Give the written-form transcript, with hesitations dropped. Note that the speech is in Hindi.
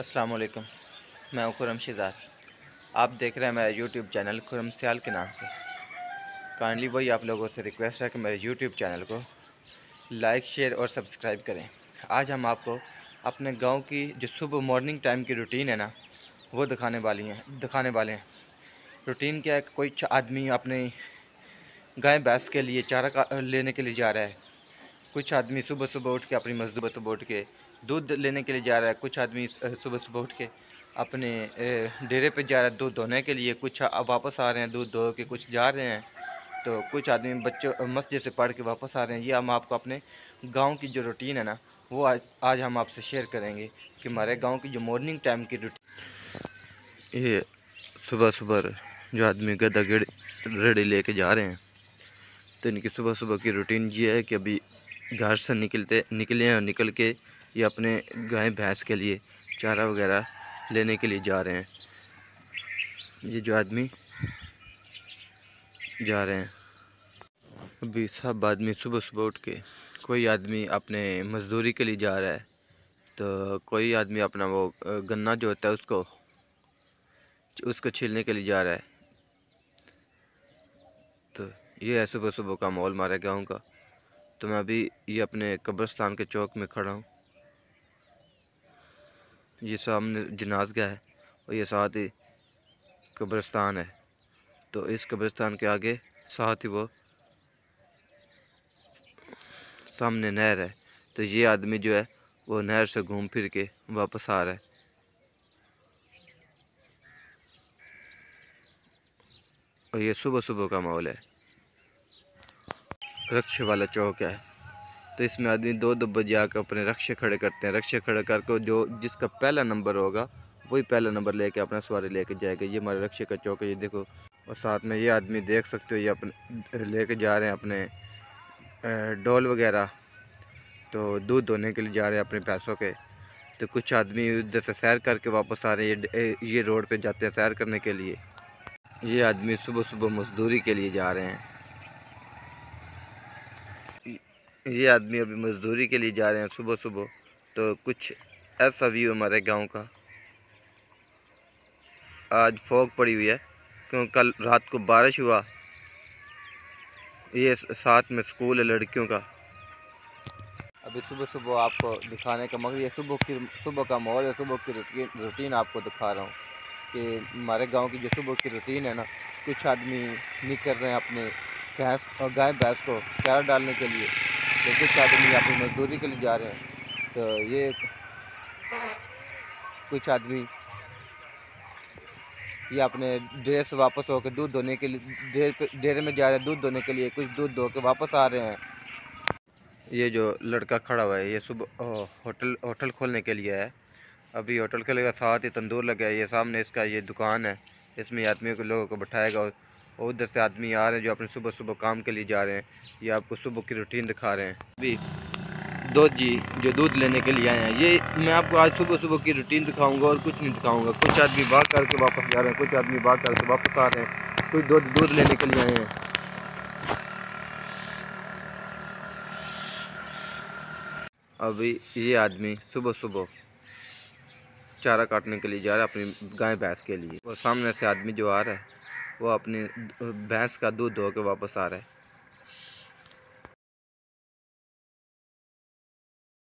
अस्सलाम वालेकुम। मैं हूं खुर्रम शिदात। आप देख रहे हैं मेरा यूट्यूब चैनल खुर्रम सियाल के नाम से। काइंडली वही आप लोगों से रिक्वेस्ट है कि मेरे यूट्यूब चैनल को लाइक, शेयर और सब्सक्राइब करें। आज हम आपको अपने गांव की जो सुबह मॉर्निंग टाइम की रूटीन है ना, वो दिखाने वाले हैं। रूटीन क्या है कि कोई आदमी अपने गाय भैंस के लिए चारा लेने के लिए जा रहा है। कुछ आदमी सुबह सुबह उठ के अपनी मजदूर सुबह उठ के दूध लेने के लिए जा रहा है। कुछ आदमी सुबह सुबह उठ के अपने डेरे पे जा रहा है दूध धोने के लिए। कुछ वापस आ रहे हैं दूध धो के, कुछ जा रहे हैं। तो कुछ आदमी बच्चों मस्जिद से पढ़ के वापस आ रहे हैं। ये हम आपको अपने गांव की जो रूटीन है ना, वो आज हम आपसे शेयर करेंगे कि हमारे गांव की जो मॉर्निंग टाइम की रूटीन। ये सुबह सुबह जो आदमी गधा रेडी लेके जा रहे हैं, तो इनकी सुबह सुबह की रूटीन ये है कि अभी घर से निकले हैं और निकल के ये अपने गाय भैंस के लिए चारा वगैरह लेने के लिए जा रहे हैं। ये जो आदमी जा रहे हैं, अभी सब आदमी सुबह सुबह उठ के, कोई आदमी अपने मजदूरी के लिए जा रहा है, तो कोई आदमी अपना वो गन्ना जो होता है उसको छीलने के लिए जा रहा है। तो ये है सुबह सुबह का माहौल हमारे गाँव का। तो मैं अभी ये अपने कब्रिस्तान के चौक में खड़ा हूँ। ये सामने जनाज़गाह है और ये साथ ही कब्रिस्तान है। तो इस कब्रिस्तान के आगे साथ ही वो सामने नहर है। तो ये आदमी जो है वो नहर से घूम फिर के वापस आ रहा है। और ये सुबह सुबह का माहौल है। रक्षे वाला चौक है, तो इसमें आदमी दो दो बजे आकर अपने रक्षे खड़े करते हैं। रक्षे खड़े करके जो जिसका पहला नंबर होगा वही पहला नंबर लेके अपना सवारी लेके जाएगा। ये हमारे रक्षे का चौक है, ये देखो। और साथ में ये आदमी देख सकते हो, ये अपने लेके जा रहे हैं अपने डोल वगैरह। तो दूध धोने के लिए जा रहे हैं अपने भैंसों के। तो कुछ आदमी उधर से सैर करके वापस आ रहे हैं। ये रोड पे जाते हैं सैर करने के लिए। ये आदमी सुबह सुबह मजदूरी के लिए जा रहे हैं। ये आदमी अभी मजदूरी के लिए जा रहे हैं सुबह सुबह। तो कुछ ऐसा व्यू हमारे गांव का। आज फॉग पड़ी हुई है क्योंकि कल रात को बारिश हुआ। ये साथ में स्कूल है लड़कियों का। अभी सुबह सुबह आपको दिखाने का मगर ये सुबह का माहौल है। सुबह की रूटीन आपको दिखा रहा हूँ कि हमारे गांव की जो सुबह की रूटीन है ना, कुछ आदमी निकल रहे हैं अपने भैंस और गाय भैंस को चारा डालने के लिए। तो कुछ आदमी अपनी मजदूरी के लिए जा रहे हैं। तो ये कुछ आदमी ये अपने डेरे से वापस होकर दूध धोने के लिए डेरे में जा रहे हैं दूध धोने के लिए। कुछ दूध धो के वापस आ रहे हैं। ये जो लड़का खड़ा हुआ है ये सुबह होटल खोलने के लिए है। अभी होटल खोलेगा, साथ ही तंदूर लगा है। ये सामने इसका ये दुकान है, इसमें आदमियों को लोगों को बैठाएगा। और उधर से आदमी आ रहे हैं जो अपने सुबह सुबह काम के लिए जा रहे हैं। ये आपको सुबह की रूटीन दिखा रहे हैं। अभी दो जी जो दूध लेने के लिए आए हैं, ये मैं आपको आज सुबह सुबह की रूटीन दिखाऊंगा और कुछ नहीं दिखाऊंगा। कुछ आदमी भाग करके वापस जा रहे हैं, कुछ आदमी भाग करके वापस आ रहे हैं। कुछ दूध लेने के लिए आए हैं। अभी ये आदमी सुबह सुबह चारा काटने के लिए जा रहा है अपनी गाय भैंस के लिए। और सामने से आदमी जो आ रहा है वो अपनी भैंस का दूध धो के वापस आ रहा है।